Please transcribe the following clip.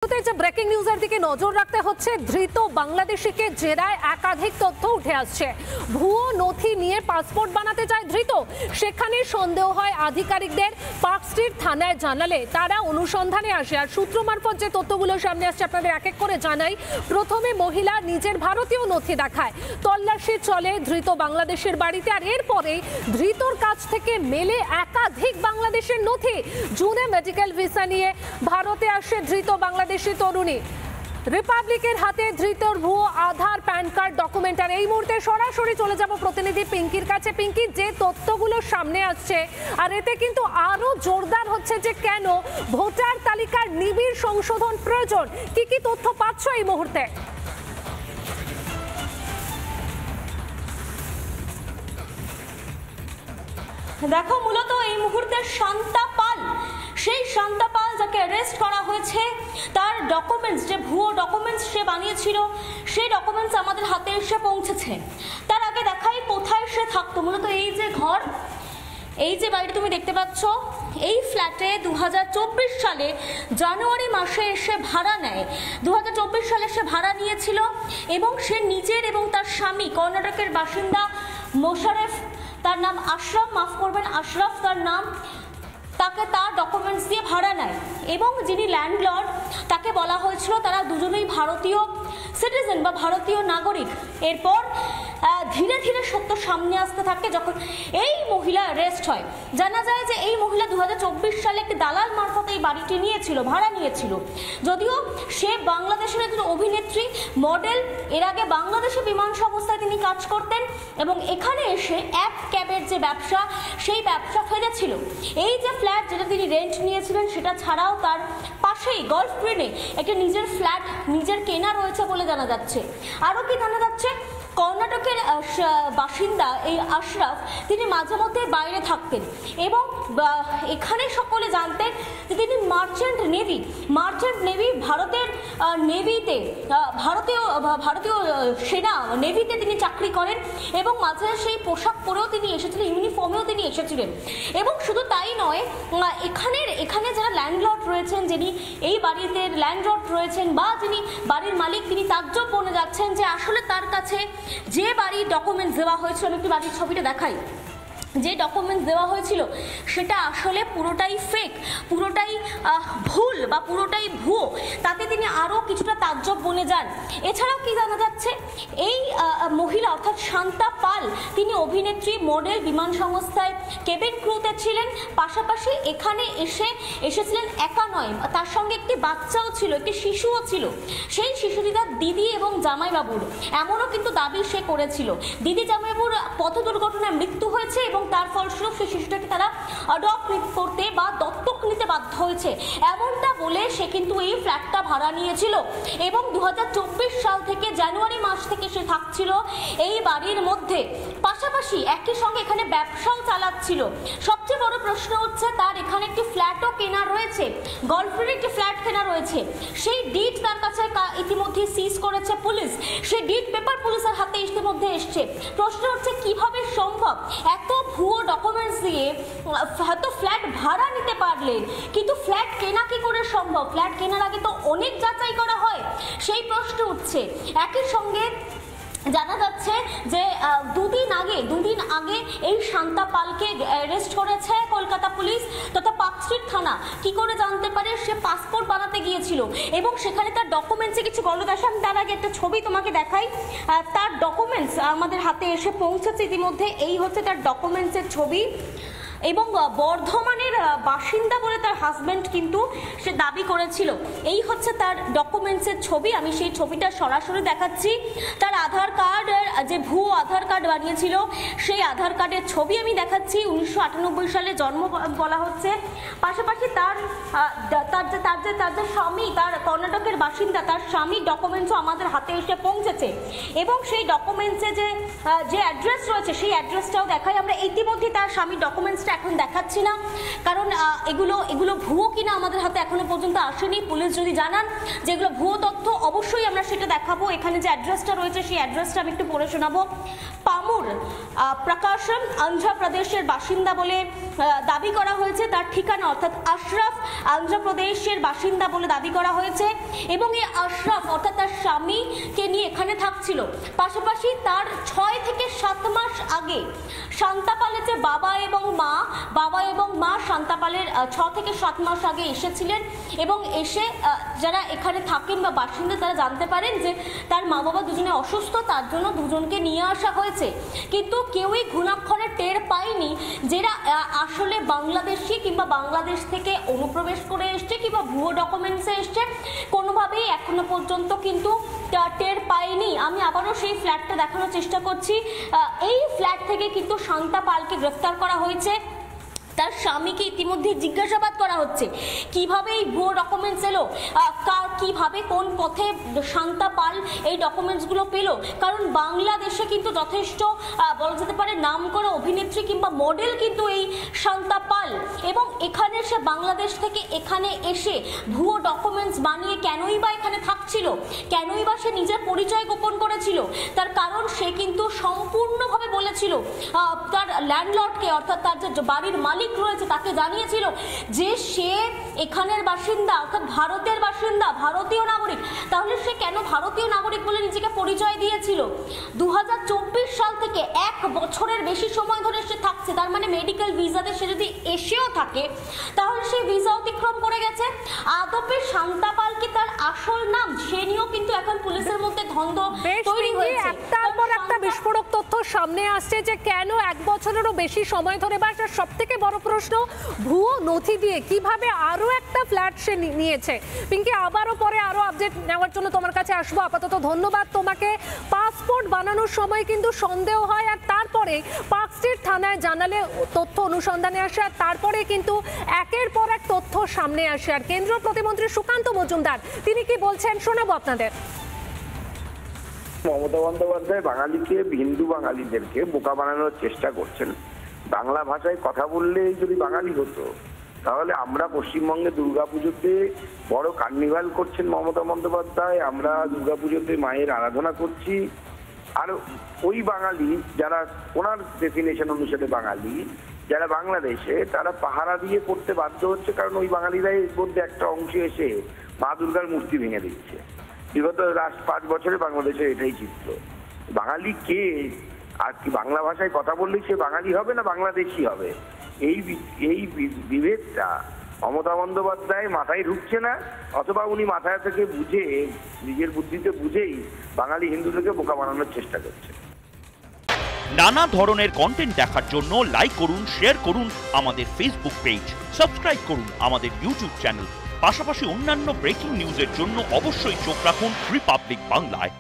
Breaking নিউজের দিকে নজর রাখতে হচ্ছে। ধৃত বাংলাদেশিকে জেরায় একাধিক তথ্য উঠে আসছে। ভুয়ো নথি নিয়ে পাসপোর্ট বানাতে যায় ধৃত, সেখানে সন্দেহ হয় আধিকারিকদের। পার্ক স্ট্রিট থানায় জানালে তারা অনুসন্ধানে আসে। আর সূত্র মারফত যে তথ্যগুলো সামনে আসছে আপনাদের এক এক করে জানাই। প্রথমে মহিলা নিজের ভারতীয় নথি দেখায়, তল্লাশি চলে ধৃত বাংলাদেশের বাড়িতে। আর এরপরে ধৃতর কাছ থেকে মেলে একাধিক বাংলাদেশের নথি। জুনে মেডিকেল ভিসা নিয়ে ভারতে আসে ধৃত বাংলাদেশি তরুণী। রিপাবলিকের হাতে ধৃতর ভুয়ো আধার, প্যান কার্ড, ডকুমেন্ট। আর এই মুহূর্তে সরাসরি চলে যাব প্রতিনিধি পিঙ্কির কাছে। পিঙ্কি, যে তথ্যগুলো সামনে আসছে আর এতে কিন্তু আরো জোরদার হচ্ছে যে কেন ভোটার তালিকার নিবিড় সংশোধন প্রয়োজন। কি কি তথ্য পাচ্ছ এই মুহূর্তে? দেখো, মূলত এই মুহূর্তে শান্তা পাল, সেই শান্তা পাল যাকে অ্যারেস্ট করা হয়েছে, তার ডকুমেন্টস, যে ভুয়ো ডকুমেন্টস সে বানিয়েছিল, সেই ডকুমেন্টস আমাদের হাতে এসে পৌঁছেছে। তার আগে দেখাই কোথায় সে থাকতো। মূলত এই যে ঘর, এই যে বাড়িটা তুমি দেখতে পাচ্ছ, এই ফ্ল্যাটে 2024 সালে জানুয়ারি মাসে এসে ভাড়া নেয়। 2024 সালে সে ভাড়া নিয়েছিল এবং সে নিজের এবং তার স্বামী, কর্ণাটকের বাসিন্দা মোশারেফ, তার নাম আশরাফ, মাফ করবেন আশরাফ তার নাম, তাকে তার ডকুমেন্টস দিয়ে ভাড়া নেয়। এবং যিনি ল্যান্ডলর্ড, তাকে বলা হয়েছিল তারা দুজনেই ভারতীয় সিটিজেন বা ভারতীয় নাগরিক। এরপর ধীরে ধীরে সত্য সামনে আসতে থাকে। যখন এই মহিলা অ্যারেস্ট হয়, জানা যায় যে এই মহিলা 2024 সালে একটি দালাল মারফত এই বাড়িটি নিয়েছিল, ভাড়া নিয়েছিল। যদিও সে বাংলাদেশের একজন অভিনেত্রী, মডেল, এর আগে বাংলাদেশে বিমান সংস্থায় তিনি কাজ করতেন এবং এখানে এসে অ্যাপ ক্যাবের যে ব্যবসা, সেই ব্যবসা ফেলেছিল। এই যে ফ্ল্যাট যেটা তিনি রেন্ট নিয়েছিলেন, সেটা ছাড়াও তার পাশেই গলফ গ্রিনে একটি নিজের ফ্ল্যাট নিজের কেনা রয়েছে বলে জানা যাচ্ছে। আরও কি জানা যাচ্ছে, কর্ণাটকের বাসিন্দা এই আশরাফ, তিনি মাঝে মধ্যে বাইরে থাকতেন এবং এখানে সকলে জানতেন যে তিনি মার্চেন্ট নেভি, ভারতের নেভিতে, ভারতীয় সেনা নেভিতে তিনি চাকরি করেন এবং মাঝে সেই পোশাক পরেও তিনি এসেছিলেন, ইউনিফর্মেও তিনি এসেছিলেন। এবং শুধু তাই নয়, এখানে যারা ল্যান্ডলর্ড রয়েছেন, যিনি এই বাড়িতে ল্যান্ডলর্ড রয়েছেন বা যিনি বাড়ির মালিক, তিনি তাজ্জব বনে যাচ্ছেন যে আসলে তার কাছে যে বাড়ির ডকুমেন্টস দেওয়া হয়েছিল, আমি একটি বাড়ির ছবিটা দেখাই, যে ডকুমেন্টস দেওয়া হয়েছিল সেটা আসলে পুরোটাই ফেক, পুরোটাই ভুল বা পুরোটাই ভুয়ো। তাতে তিনি আরও কিছুটা তাজ্জব বনে যান। এছাড়াও কি জানা যাচ্ছে, এই মহিলা অর্থাৎ শান্তা পাল, তিনি অভিনেত্রী, মডেল, বিমান সংস্থায় কেবিন ক্রুতে ছিলেন। পাশাপাশি এখানে এসেছিলেন একা নয়, তার সঙ্গে একটি বাচ্চাও ছিল, একটি শিশুও ছিল। সেই শিশুটি তার দিদি এবং জামাইবাবুর, এমনও কিন্তু দাবি সে করেছিল। দিদি জামাইবাবুর পথ দুর্ঘটনায় মৃত্যু হয়েছে এবং তার ফলস্বরূপ সেই শিশুটাকে তারা অ্যাডপ্ট করতে বা দত্তক নিতে বাধ্য হয়েছে, এমনটা বলে সে কিন্তু এই ফ্ল্যাটটা ভাড়া নিয়েছিল। এবং 2024 সাল থেকে জানুয়ারি মাস থেকে সে থাকছিল এই বাড়ির মধ্যে। পাশাপাশি একই সঙ্গে এখানে ব্যবসাও চালাচ্ছিল। সবচেয়ে বড় প্রশ্ন হচ্ছে, তার এখানে একটি ফ্ল্যাটও কেনা রয়েছে, গলফ্রেন্ডের একটি ফ্ল্যাট কেনা রয়েছে। সেই ডিড তার কাছে ইতিমধ্যে সিজ করেছে পুলিশ, সেই ডিড পেপার পুলিশের হাতে ইতিমধ্যে এসছে। প্রশ্ন হচ্ছে, কিভাবে সম্ভব এত ভুয়ো ডকুমেন্টস দিয়ে হয়তো ফ্ল্যাট ভাড়া নিতে পারলেন, কিন্তু ফ্ল্যাট কেনা কি করে সম্ভব? ফ্ল্যাট কেনার আগে তো অনেক যাচাই করা হয়, সেই প্রশ্ন উঠছে। একই সঙ্গে জানা যাচ্ছে যে দুদিন আগে এই শান্তা পালকে অ্যারেস্ট করেছে কলকাতা পুলিশ তথা পার্ক স্ট্রিট থানা। কি করে জানতে পারে? সে পাসপোর্ট বানাতে গিয়েছিল এবং সেখানে তার ডকুমেন্টসে কিছু গলদ। আমি তার আগে একটা ছবি তোমাকে দেখাই। তার ডকুমেন্টস আমাদের হাতে এসে পৌঁছেছে ইতিমধ্যে। এই হচ্ছে তার ডকুমেন্টসের ছবি এবং বর্ধমানের বাসিন্দা বলে তার হাজব্যান্ড কিন্তু সে দাবি করেছিল। এই হচ্ছে তার ডকুমেন্টসের ছবি, আমি সেই ছবিটা সরাসরি দেখাচ্ছি। তার আধার কার্ডের যে ভুয়ো আধার কার্ড বানিয়েছিল, সেই আধার কার্ডের ছবি আমি দেখাচ্ছি। 1998 সালে জন্ম বলা হচ্ছে। পাশাপাশি তার যে স্বামী, তার কর্ণাটকের আশরাফের বাসিন্দা, তার স্বামীর ডকুমেন্টসও আমাদের হাতে এসে পৌঁছেছে এবং সেই ডকুমেন্টসে যে অ্যাড্রেস রয়েছে সেই অ্যাড্রেসটাও দেখাই। আমরা ইতিমধ্যে তার স্বামীর ডকুমেন্টসটা এখন দেখাচ্ছি না, কারণ এগুলো ভুয়ো কিনা আমাদের হাতে এখনো পর্যন্ত আসেনি। পুলিশ যদি জানান যে এগুলো ভুয়ো তথ্য, অবশ্যই আমরা সেটা দেখাবো। এখানে যে অ্যাড্রেসটা রয়েছে সেই অ্যাড্রেসটা আমি একটু পড়ে শোনাবো। পামুর প্রকাশম অন্ধ্রপ্রদেশের বাসিন্দা বলে দাবি করা হয়েছে তার ঠিকানা, অর্থাৎ আশরাফ অন্ধ্রপ্রদেশের বাসিন্দা বলে দাবি করা হয়েছে এবং এই আশরাফ অর্থাৎ তার স্বামীকে নিয়ে এখানে থাকছিল। পাশাপাশি তার 6 থেকে 7 মাস আগে শান্তাপালের যে বাবা এবং মা শান্তাপালের 6 থেকে 7 মাস আগে এসেছিলেন এবং এসে যারা এখানে থাকেন বা বাসিন্দা তারা জানতে পারেন যে তার মা বাবা দুজনে অসুস্থ, তার জন্য দুজনকে নিয়ে আসা হয়েছে। কিন্তু কেউই ঘুণাক্ষরে টের পায়নি যারা আসলে বাংলাদেশি কিংবা বাংলাদেশ থেকে অনুপ্রবেশ করে এসছে কিংবা ভুয়ো ডকুমেন্টসে এসছে, কোনোভাবেই এখনো পর্যন্ত কিন্তু টের পায়নি। আমি আবারও সেই ফ্ল্যাটটা দেখানোর চেষ্টা করছি। এই ফ্ল্যাট থেকে কিন্তু শান্তা পালকে গ্রেফতার করা হয়েছে। তার স্বামীকে ইতিমধ্যে জিজ্ঞাসাবাদ করা হচ্ছে কিভাবে এই ভুয়ো ডকুমেন্টস এলো, কিভাবে কোন পথে শান্তা পাল এই ডকুমেন্টসগুলো পেল। কারণ বাংলাদেশে কিন্তু যথেষ্ট বলা যেতে পারে নাম করা অভিনেত্রী কিংবা মডেল কিন্তু এই শান্তা পাল, এবং এখানে সে বাংলাদেশ থেকে এখানে এসে ভুয়ো ডকুমেন্টস বানিয়ে কেনই বা এখানে থাকছিল, কেনই বা সে নিজের পরিচয় গোপন করেছিল। তার কারণ সে কিন্তু সম্পূর্ণভাবে বলেছিল তার ল্যান্ডলর্ডকে, অর্থাৎ তার যে বাড়ির মালিক রয়েছে তাকে জানিয়েছিল যে সে এখানের বাসিন্দা, অর্থাৎ ভারতের বাসিন্দা, ভারতীয় নাগরিক। তাহলে সে কেন ভারতীয় নাগরিক বলে নিজেকে পরিচয় দিয়েছিল? 2024 সাল থেকে 1 বছরের বেশি সময় ধরে সে থাকছে, তার মানে মেডিকেল ভিসাতে সে যদি এসেও থাকে তাহলে সে ভিসা অতিক্রম করে গেছে। আদপে শান্তা পাল কি তার আসল নাম, সে নিয়েও কিন্তু এখন পুলিশের মধ্যে দ্বন্দ্ব তৈরি হয়েছে। একটার পর একটা বিস্ফোরক তথ্য সামনে আসছে যে কেন 1 বছরেরও বেশি সময় ধরে, বা সব থেকে বড় প্রশ্ন ভুয়ো নথি দিয়ে কিভাবে আরো একটা ফ্ল্যাট সে নিয়েছে। পিঙ্কি, আবারও পরে আরো আপডেট নেওয়ার জন্য তোমার কাছে আসবো। আপাতত ধন্যবাদ তোমাকে। পাসপোর্ট বানানোর সময় কিন্তু সন্দেহ হয়, আর তারপরে পার্ক স্ট্রিট থানায় জানালে তথ্য অনুসন্ধানে আসে, আর তারপরে কিন্তু একের পর এক তথ্য সামনে আসে। আর কেন্দ্রীয় প্রতিমন্ত্রী সুকান্ত মজুমদার তিনি কি বলছেন শোনাবো আপনাদের। মমতা বন্দ্যোপাধ্যায় বাঙালিকে, হিন্দু বাঙালিদেরকে বোকা বানানোর চেষ্টা করছেন। বাংলা ভাষায় কথা বললেই যদি বাঙালি হতো তাহলে আমরা পশ্চিমবঙ্গে দুর্গাপুজোতে বড় কার্নিভাল করছেন মমতা বন্দ্যোপাধ্যায়, আমরা দুর্গাপুজোতে মায়ের আরাধনা করছি। আর ওই বাঙালি যারা ওনার ডেফিনেশন অনুসারে বাঙালি, যারা বাংলাদেশে, তারা পাহারা দিয়ে পড়তে বাধ্য হচ্ছে, কারণ ওই বাঙালিরাই মধ্যে একটা অংশ এসে মা দুর্গার মূর্তি ভেঙে দিচ্ছে। বিগত 5 বছরে বাংলাদেশে এটাই চিত্র। বাঙালি কে, আর কি বাংলা ভাষায় কথা বললেই সে বাঙালি হবে না বাংলাদেশি হবে, এই বিভেদটা মমতা বন্দ্যোপাধ্যায় মাথায় ঢুকছে না, অথবা উনি মাথায় থেকে বুঝে, নিজের বুদ্ধিতে বুঝেই বাঙালি হিন্দুদেরকে বোকা বানানোর চেষ্টা করছে। নানা ধরনের কন্টেন্ট দেখার জন্য লাইক করুন, শেয়ার করুন আমাদের ফেসবুক পেজ, সাবস্ক্রাইব করুন আমাদের ইউটিউব চ্যানেল। পাশাপাশি অন্যান্য ব্রেকিং নিউজের জন্য অবশ্যই চোখ রাখুন রিপাবলিক বাংলায়।